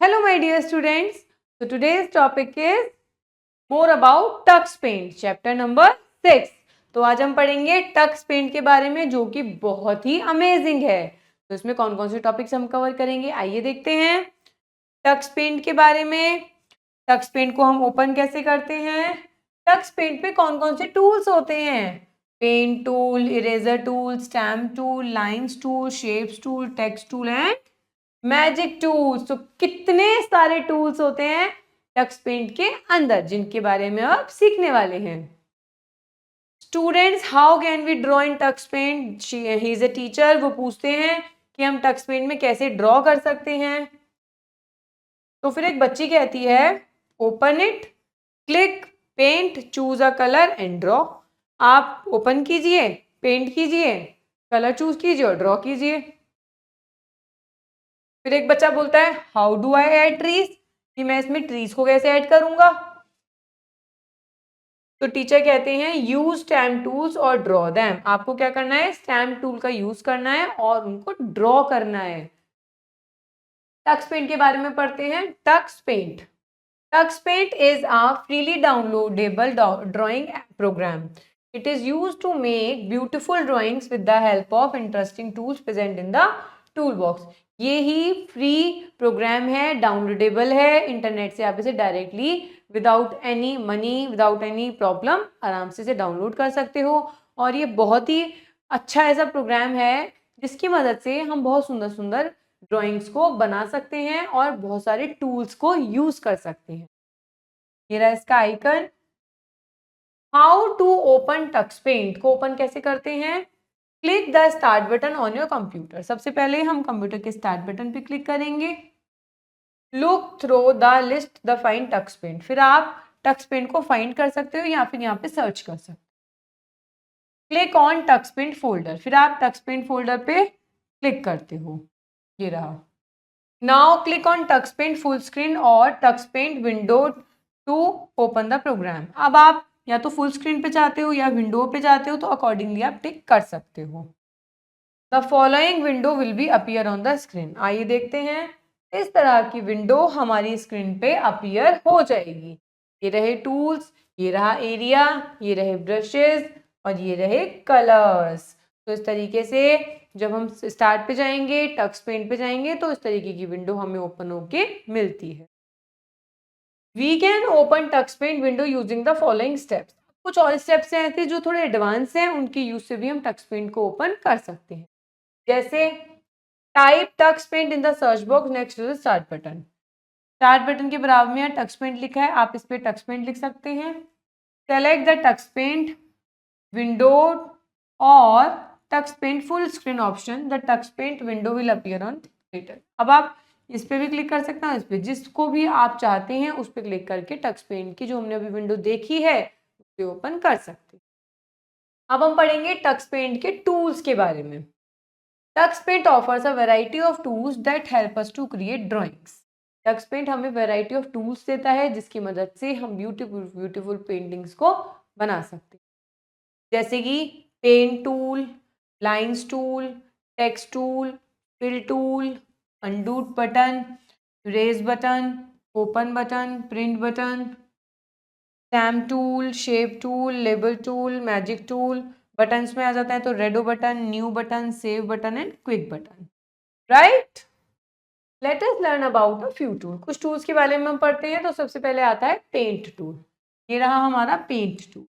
Hello my dear students. So today's topic is more about tux paint, chapter number 6. तो आज हम पढ़ेंगे Tux Paint के बारे में जो कि बहुत ही अमेजिंग है। तो इसमें कौन कौन से टॉपिक्स हम कवर करेंगे आइए देखते हैं। टक्स पेंट के बारे में, टक्स पेंट को हम ओपन कैसे करते हैं, टक्स पेंट पे कौन कौन से टूल्स होते हैं, paint tool, eraser tool, stamp tool, lines tool, shapes tool, text tool and magic tools. तो कितने सारे टूल्स होते हैं टक्स पेंट के अंदर जिनके बारे में आप सीखने वाले हैं। Students, how can we draw in Tux Paint? He is a teacher. वो पूछते हैं कि हम टक्स पेंट में कैसे ड्रॉ कर सकते हैं। तो फिर एक बच्ची कहती है open it, click, paint, choose a colour and draw. आप ओपन कीजिए, पेंट कीजिए, कलर चूज कीजिए और ड्रॉ कीजिए। फिर एक बच्चा बोलता है how do I add trees, कि मैं इसमें ट्रीज को कैसे ऐड करूंगा। तो टीचर कहते हैं यूज स्टैम्प टूल्स और ड्रॉ दैम। आपको क्या करना है, स्टैम्प टूल का यूज करना है और उनको ड्रॉ करना है। टक्स पेंट के बारे में पढ़ते हैं। Tux Paint, Tux Paint is a freely downloadable drawing program. It is used to make beautiful drawings with the help of interesting tools present in the toolbox. ये ही फ्री प्रोग्राम है, downloadable है internet से। आप इसे directly without any money, without any problem आराम से इसे download कर सकते हो। और ये बहुत ही अच्छा ऐसा प्रोग्राम है जिसकी मदद से हम बहुत सुंदर सुंदर ड्राइंग्स को बना सकते हैं और बहुत सारे टूल्स को यूज कर सकते हैं। ये रहा इसका icon. How to open Tux Paint, को ओपन कैसे करते हैं? Click the start button on your computer. सबसे पहले हम कंप्यूटर के स्टार्ट बटन पे क्लिक करेंगे। Look through the list the find Tux Paint. फिर आप टक्स पेंट को फाइंड कर सकते हो या फिर यहाँ पे सर्च कर सकते हो। Click on Tux Paint folder. फिर आप टक्स पेंट फोल्डर पे क्लिक करते हो। ये रहा। Now click on Tux Paint full screen और Tux Paint window to open the program. अब आप या तो फुल स्क्रीन पे चाहते हो या विंडो पे चाहते हो तो अकॉर्डिंगली आप टिक कर सकते हो। The following window will be appear on the screen. आइए देखते हैं। इस तरह की विंडो हमारी स्क्रीन पे अपीयर हो जाएगी। ये रहे टूल्स, ये रहा एरिया, ये रहे ब्रशेस और ये रहे कलर्स। तो इस तरीके से जब हम स्टार्ट पे जाएंगे, टक्स पेंट पे जाएंगे तो इस तरीके की विंडो हमें ओपन होके मिलती है। We can open Tux Paint window using the following steps. कुछ और स्टेप्स हैं ऐसे जो थोड़े एडवांस हैं, उनके यूज से भी हम टक्स पेंट को ओपन कर सकते हैं। जैसे type Tux Paint in the search box next to the start button. Start button के बराबर में टक्स पेंट लिखा है, आप इस पे टक्स पेंट लिख सकते हैं। Select the Tux Paint window और Tux Paint full screen option. The Tux Paint window will appear on later. अब आप इस पे भी क्लिक कर सकते हैं, इस पे जिसको भी आप चाहते हैं उस पे क्लिक करके टक्स पेंट की जो हमने अभी विंडो देखी है उस पे ओपन कर सकते हैं। अब हम पढ़ेंगे टक्स पेंट के टूल्स के बारे में। Tux Paint offers a variety of tools that help us to create drawings. Tux Paint हमें वैरायटी ऑफ टूल्स देता है जिसकी मदद से हम ब्यूटीफुल ब्यूटीफुल पेंटिंग्स को बना सकते हैं। जैसे कि pen tool, lines tool, text tool, fill tool, undo button, erase button, open button, print button, stamp tool, shape tool, label tool, magic tool. Buttons में आ जाता है तो redo button, new button, save button and quit button. Right, let us learn about a few tool. कुछ tools के बारे में हम पढ़ते हैं। तो सबसे पहले आता है पेंट टूल। ये रहा हमारा paint tool.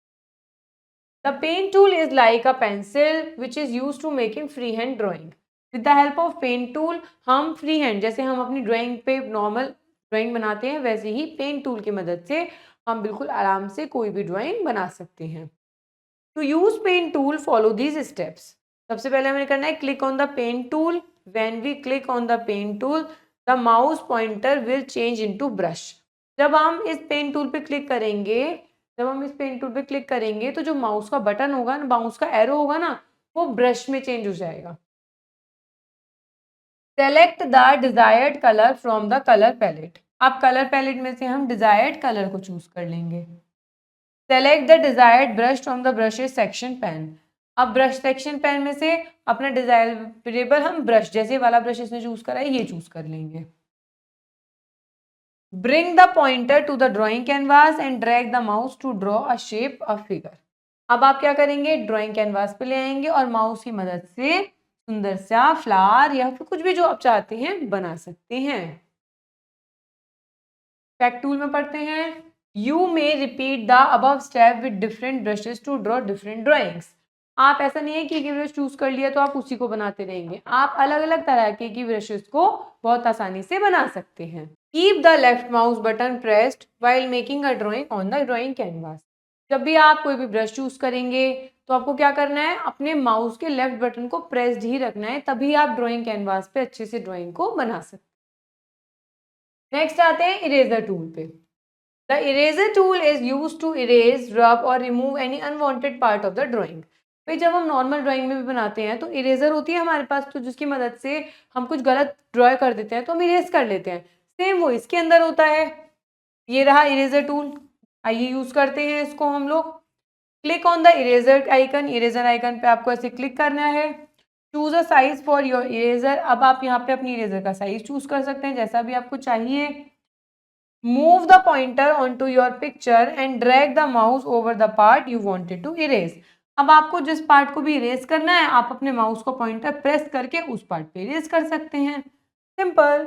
The paint tool is like a pencil which is used to making freehand drawing. With the help of paint tool हम फ्री हैंड, जैसे हम अपनी ड्राइंग पे नॉर्मल ड्राइंग बनाते हैं वैसे ही पेंट टूल की मदद से हम बिल्कुल आराम से कोई भी ड्राइंग बना सकते हैं। To use paint tool follow these steps. सबसे पहले हमें करना है click on the paint tool. When we click on the paint tool the mouse pointer will change into brush. जब हम इस पेंट टूल पे क्लिक करेंगे, जब हम इस पेंट टूल पे क्लिक करेंगे तो जो माउस का बटन होगा ना, माउस का एरो होगा ना, वो ब्रश में चेंज हो जाएगा। Select the desired colour from the colour palette. अब कलर पैलेट में से हम डिजायर्ड कलर को चूज कर लेंगे। Select the desired brush from the brushes section pen. अब ब्रश सेक्शन पेन में से अपना डिजायरेबल हम ब्रश, जैसे वाला ब्रश इसने चूज करा है ये चूज कर लेंगे। Bring the pointer to the drawing canvas and drag the mouse to draw a shape a figure. अब आप क्या करेंगे, ड्रॉइंग कैनवास पे ले आएंगे और माउस की मदद से सुंदर सा फ्लावर या फिर कुछ भी जो आप चाहते हैं बना सकते हैं। फैक्ट टूल में पढ़ते हैं, you may repeat the above step with different brushes to draw different drawings. आप ऐसा नहीं है कि एक ब्रश चूज कर लिया तो आप उसी को बनाते रहेंगे, आप अलग अलग तरह के की ब्रशेस को बहुत आसानी से बना सकते हैं। Keep the left mouse button pressed while making a drawing on the drawing canvas. जब भी आप कोई भी ब्रश चूज करेंगे तो आपको क्या करना है, अपने माउस के लेफ्ट बटन को प्रेस्ड ही रखना है, तभी आप ड्रॉइंग कैनवास पे अच्छे से ड्रॉइंग को बना सकते हैं। नेक्स्ट आते हैं इरेजर टूल पे। The eraser tool is use to erase, rub और remove any unwanted part of the drawing. भाई जब हम नॉर्मल ड्राइंग में भी बनाते हैं तो इरेजर होती है हमारे पास, तो जिसकी मदद से हम कुछ गलत ड्रॉ कर देते हैं तो हम इरेज कर लेते हैं। सेम वो इसके अंदर होता है। ये रहा इरेजर टूल, आइए यूज करते हैं इसको हम लोग। Click on the eraser icon, eraser icon पे आपको ऐसे क्लिक करना है। Choose a size for your eraser. अब आप यहाँ पे अपनी इरेजर का साइज चूज कर सकते हैं जैसा भी आपको चाहिए। Move the pointer onto your picture and drag the mouse over the part you wanted to erase. अब आपको जिस पार्ट को भी इरेज करना है आप अपने माउस को पॉइंटर प्रेस करके उस पार्ट पे इरेज कर सकते हैं। सिंपल।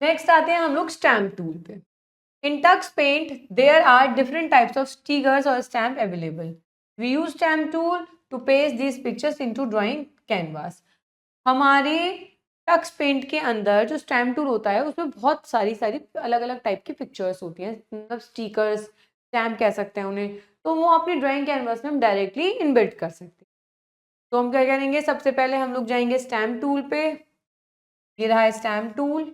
नेक्स्ट आते हैं हम लोग स्टैम्प टूल पे। In Tux Paint there are different types of stickers और stamp available. We use stamp tool to paste these pictures into drawing canvas. हमारे टक्स पेंट के अंदर जो स्टैम्प टूल होता है उसमें बहुत सारी सारी अलग अलग टाइप की पिक्चर्स होती हैं, मतलब स्टिकर्स स्टैम्प कह सकते हैं उन्हें, तो वो अपनी ड्राइंग कैनवास में हम डायरेक्टली इनबिल्ट कर सकते हैं। तो हम क्या करेंगे, सबसे पहले हम लोग जाएंगे स्टैम्प टूल पे। ये रहा है stamp tool.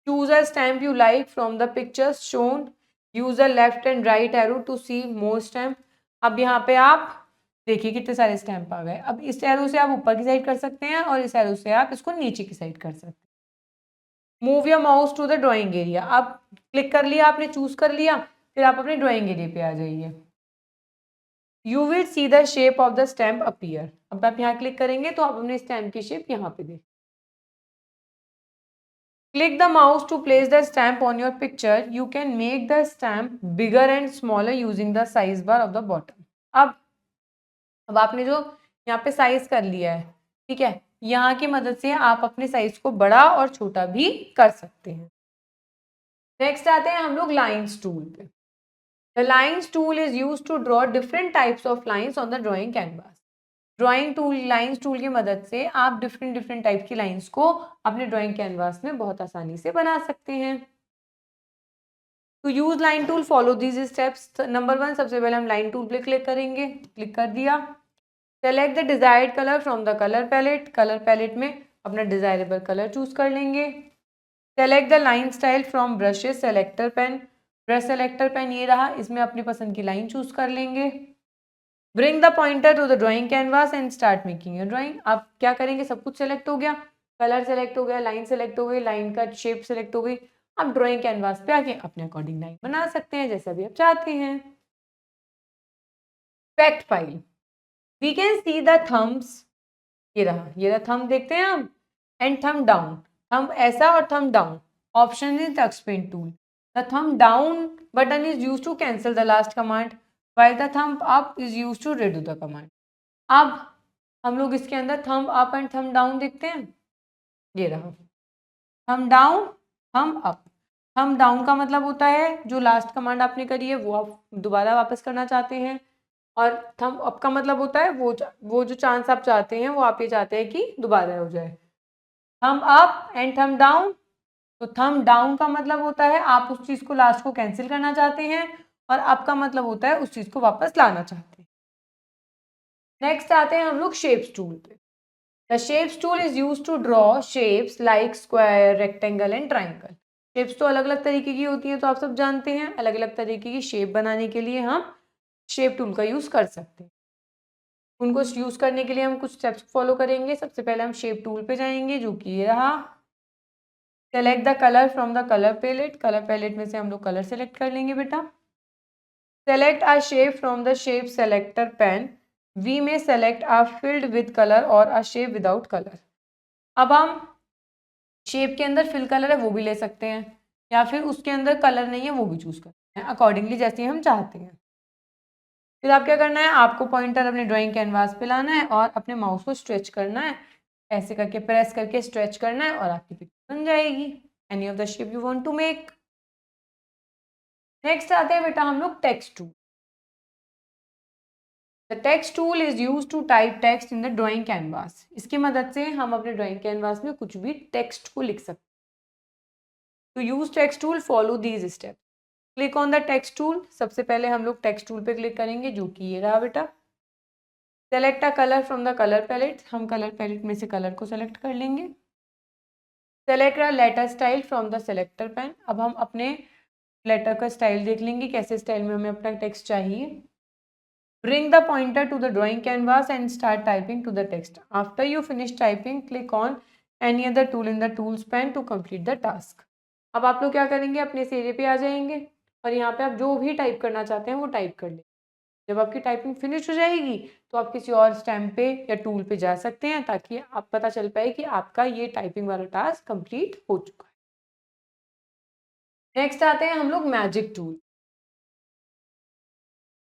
Choose a stamp you like from the pictures shown, use a left and right arrow to see more stamp. अब यहाँ पे आप देखिए कितने सारे स्टैम्प आ गए। अब इस एरो से आप ऊपर की साइड कर सकते हैं और इस एरो से आप इसको नीचे की साइड कर सकते हैं। Move your mouse to the drawing area. अब क्लिक कर लिया आपने, चूज कर लिया, फिर आप अपने ड्राइंग एरिया पे आ जाइए। You will see the shape of the stamp appear. अब आप यहाँ क्लिक करेंगे तो आप अपने स्टैम्प की शेप यहाँ पे देख। Click the mouse to place the stamp on your picture. You can make the stamp bigger and smaller using the size bar of the bottom. अब आपने जो यहाँ पे साइज कर लिया है, ठीक है, यहाँ की मदद से आप अपने साइज को बड़ा और छोटा भी कर सकते हैं। नेक्स्ट आते हैं हम लोग लाइन्स टूल पे। The lines tool is use to draw different types of lines on the drawing canvas. Drawing tool, lines tool की मदद से आप डिफरेंट डिफरेंट टाइप की लाइन्स को अपने ड्रॉइंग कैनवास में बहुत आसानी से बना सकते हैं। To use line tool follow these steps. Number 1, सबसे पहले हम लाइन टूल पे क्लिक करेंगे, क्लिक कर दिया। Select the desired colour from the colour palette. Colour palette में अपना डिजायरेबल कलर चूज कर लेंगे। Select the line style from brushes selector pane. Brush selector pane ये रहा, इसमें अपनी पसंद की लाइन चूज कर लेंगे। Bring the pointer to the drawing canvas and start making your drawing. आप क्या करेंगे, सब कुछ सेलेक्ट हो गया, कलर सेलेक्ट हो गया, लाइन सेलेक्ट हो गई, लाइन का शेप सेलेक्ट हो गई। आप ड्राइंग कैनवास पे आके अपने अकॉर्डिंग लाइन बना सकते हैं जैसा भी आप चाहते हैं। Fact file. We can see the thumbs. ये रहा थंब देखते हैं हम, एंड थंब डाउन। थंब ऐसा और thumb down option is touch pen tool. The thumb down button is use to cancel the last command, while the thumb up is used to redo the command। अब हम लोग इसके अंदर thumb up and thumb down देखते हैं। ये रहा thumb down, thumb up. Thumb down का मतलब होता है जो लास्ट कमांड आपने करी है वो आप दोबारा वापस करना चाहते हैं, और थंब अप का मतलब होता है वो जो चांस आप चाहते हैं वो आप ये चाहते हैं कि दोबारा हो जाए। Thumb up and thumb down. तो थंब डाउन का मतलब होता है आप उस चीज को लास्ट को कैंसिल करना चाहते हैं, और अप का मतलब होता है उस चीज को वापस लाना चाहते हैं। नेक्स्ट आते हैं हम लोग शेप्स टूल पे। The shapes tool is use to draw shapes like square, rectangle and triangle. Shapes तो अलग अलग तरीके की होती हैं तो आप सब जानते हैं, अलग अलग तरीके की शेप बनाने के लिए हम शेप टूल का यूज कर सकते हैं। उनको यूज करने के लिए हम कुछ स्टेप्स फॉलो करेंगे। सबसे पहले हम शेप टूल पे जाएंगे जो कि ये रहा। Select the colour from the colour palette. Colour palette में से हम लोग कलर सेलेक्ट कर लेंगे बेटा। Select a shape from the shape selector pen. We में select a filled with colour और अ शेप विदाउट कलर। अब हम शेप के अंदर फिल कलर है वो भी ले सकते हैं। या फिर उसके अंदर कलर नहीं है वो भी चूज करते हैं अकॉर्डिंगली जैसे हम चाहते हैं। फिर आप क्या करना है, आपको पॉइंटर अपने ड्राइंग कैनवास पे लाना है और अपने माउस को स्ट्रेच करना है, ऐसे करके प्रेस करके स्ट्रेच करना है और आपकी पिक्चर बन जाएगी any of the shape you want to make. Next आते हैं बेटा हम लोग text tool. The text tool is use to type text in the drawing canvas. इसकी मदद से हम अपने ड्राइंग कैनवास में कुछ भी टेक्स्ट को लिख सकते हैं। To use text tool follow these step. Click on the text tool. सबसे पहले हम लोग टेक्स्ट टूल पे क्लिक करेंगे जो कि ये रहा बेटा। Select a colour from the colour palette. हम कलर पैलेट में से कलर को सेलेक्ट कर लेंगे। Select a letter style from the selector pane. अब हम अपने लेटर का स्टाइल देख लेंगे, कैसे स्टाइल में हमें अपना टेक्स्ट चाहिए। Bring the pointer to the drawing canvas and start typing to the text. After you finish typing, click on any other tool in the tools pane to complete the task. अब आप लोग क्या करेंगे, अपने इस area पे आ जाएंगे और यहाँ पे आप जो भी टाइप करना चाहते हैं वो टाइप कर लें। जब आपकी टाइपिंग फिनिश हो जाएगी तो आप किसी और स्टैम्प पे या टूल पे जा सकते हैं ताकि आप पता चल पाए कि आपका ये टाइपिंग वाला टास्क कंप्लीट हो चुका है। नेक्स्ट आते हैं हम लोग magic tool.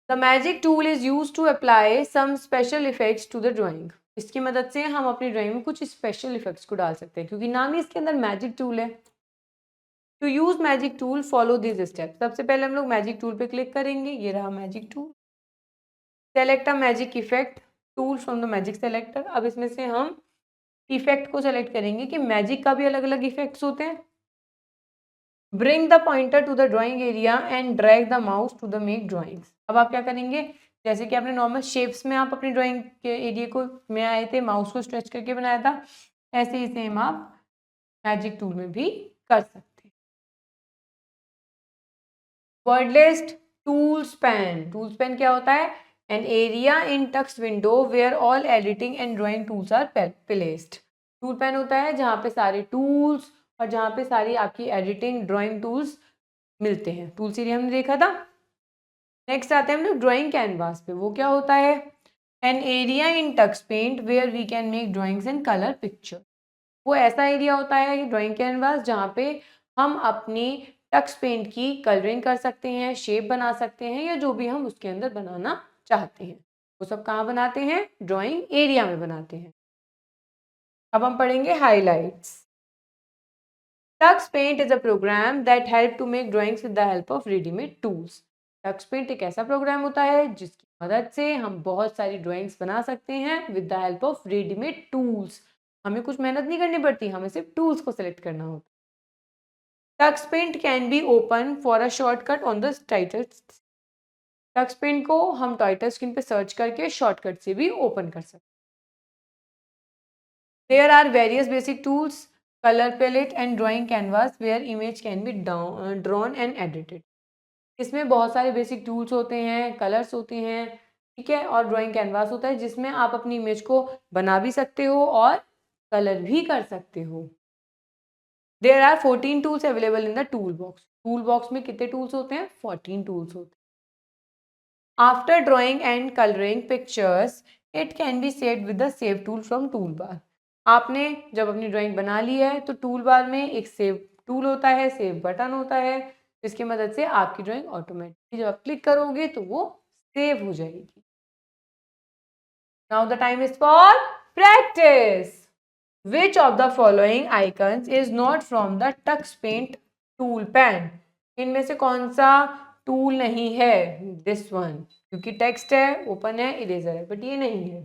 The magic tool is use to apply some special effects to the drawing. इसकी मदद से हम अपनी ड्राइंग में कुछ स्पेशल इफेक्ट्स को डाल सकते हैं क्योंकि नाम ही इसके अंदर मैजिक टूल है। To use magic tool follow this step. सबसे पहले हम लोग मैजिक टूल पे क्लिक करेंगे, ये रहा magic tool. Select a magic effect tool from the magic selector. अब इसमें से हम इफेक्ट को सेलेक्ट करेंगे कि मैजिक का भी अलग अलग इफेक्ट्स होते हैं। Bring the pointer to the drawing area and drag the mouse to the make drawings. अब आप क्या करेंगे, जैसे कि आपने नॉर्मल शेप्स में आप अपनी ड्राइंग के एरिया को में आए थे, माउस को स्ट्रेच करके बनाया था, ऐसे ही सेम आप मैजिक टूल में भी कर सकते हैं। Word list tools pane. Tools pane क्या होता है, an area in text window where all editing and drawing tools are placed. Tool pane होता है जहाँ पे सारे टूल्स और जहाँ पे सारी आपकी एडिटिंग ड्राइंग टूल्स मिलते हैं। टूल्स एरिया हमने देखा था। नेक्स्ट आते हैं हम लोग ड्राइंग कैनवास पे। वो क्या होता है, an area in Tux Paint where we can make drawings and colour picture. वो ऐसा एरिया होता है ड्राइंग कैनवास जहाँ पे हम अपनी टक्स पेंट की कलरिंग कर सकते हैं, शेप बना सकते हैं या जो भी हम उसके अंदर बनाना चाहते हैं। वो सब कहाँ बनाते हैं, ड्राइंग एरिया में बनाते हैं। अब हम पढ़ेंगे highlights. Tux Paint is a program that help to make drawings with the help of readymade tools. Tux Paint एक ऐसा प्रोग्राम होता है जिसकी मदद से हम बहुत सारी ड्राइंग्स बना सकते हैं with the help of readymade tools. हमें कुछ मेहनत नहीं करनी पड़ती, हमें सिर्फ टूल्स को सिलेक्ट करना होता है। Tux Paint can be open for a shortcut on the title. Tux Paint को हम टाइटल स्क्रीन पे सर्च करके शॉर्टकट से भी ओपन कर सकते हैं। There are various basic tools, color palette and drawing canvas where image can be drawn and edited। इसमें बहुत सारे बेसिक टूल्स होते हैं, कलर्स होते हैं, ठीक है, और ड्राइंग कैनवास होता है जिसमें आप अपनी इमेज को बना भी सकते हो और कलर भी कर सकते हो। There are 14 tools available in the tool box. Tool box में कितने टूल्स होते हैं, 14 टूल्स होते हैं। After drawing and colouring pictures it can be saved with the save tool from tool bar. आपने जब अपनी ड्राइंग बना ली है तो टूल बार में एक सेव टूल होता है, सेव बटन होता है, जिसकी मदद से आपकी ड्राइंग ऑटोमेटिकली जब आप क्लिक करोगे तो वो सेव हो जाएगी। Now the time is for practice. Which of the following icons is not from the Tux Paint tool pane. इनमें से कौन सा टूल नहीं है, दिस वन, क्योंकि टेक्स्ट है, ओपन है, इरेजर है, बट ये नहीं है।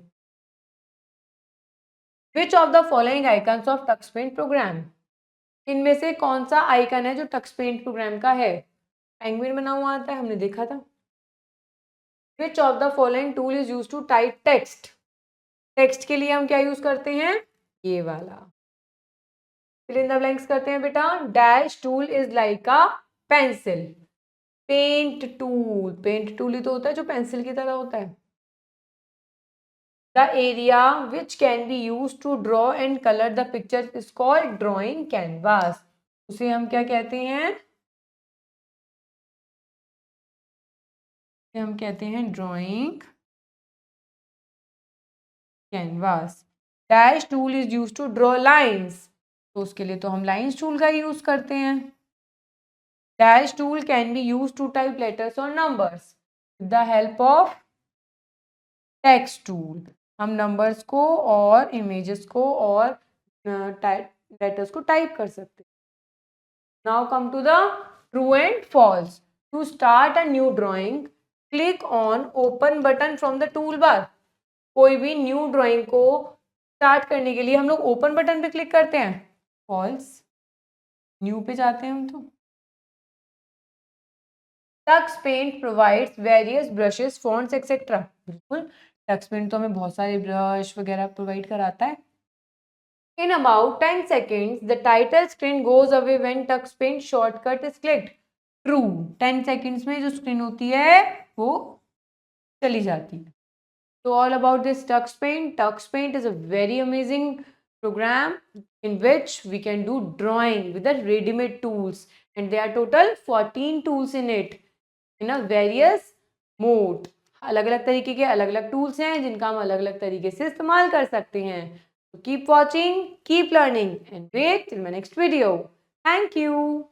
Which of the following icons of Tux Paint program. इनमें से कौन सा आइकन है जो टक्स पेंट प्रोग्राम का है, पेंगुइन बना हुआ आता है, हमने देखा था। Which of the following tool is use to type text. Text के लिए हम क्या यूज करते हैं, ये वाला। फिल इन द ब्लैंक्स करते हैं बेटा। Dash tool is like a pencil. Paint tool ही तो होता है जो पेंसिल की तरह होता है। The area which can be use to draw and colour the picture is called drawing canvas. उसे हम क्या कहते हैं, हम कहते हैं drawing canvas. Dash tool is use to draw lines, तो उसके लिए तो हम लाइंस टूल का यूज करते हैं। Dash tool can be used to type letters or numbers with the help of text tool. हम numbers को और images को और letters को type कर सकते हैं. Now come to the true and false. To start a new drawing, click on open button from the toolbar. कोई भी न्यू ड्राइंग को स्टार्ट करने के लिए हम लोग ओपन बटन पे क्लिक करते हैं. फॉल्स. न्यू पे जाते हैं हम तो. Tux Paint provides various brushes, fonts etcetera. बिल्कुल, टक्स पेंट तो हमें बहुत सारे ब्रश वगैरह प्रोवाइड कराता है. In about 10 seconds, the title screen goes away when Tux Paint shortcut is clicked. True. 10 seconds में जो screen होती है वो चली जाती है. So all about this Tux Paint. Tux Paint is a very amazing program in which we can do drawing with the ready-made tools, and there are total 14 tools in it in a various mode. अलग अलग तरीके के अलग अलग tools हैं जिनका हम अलग अलग तरीके से इस्तेमाल कर सकते हैं. So keep watching, keep learning, and wait till my next video. Thank you.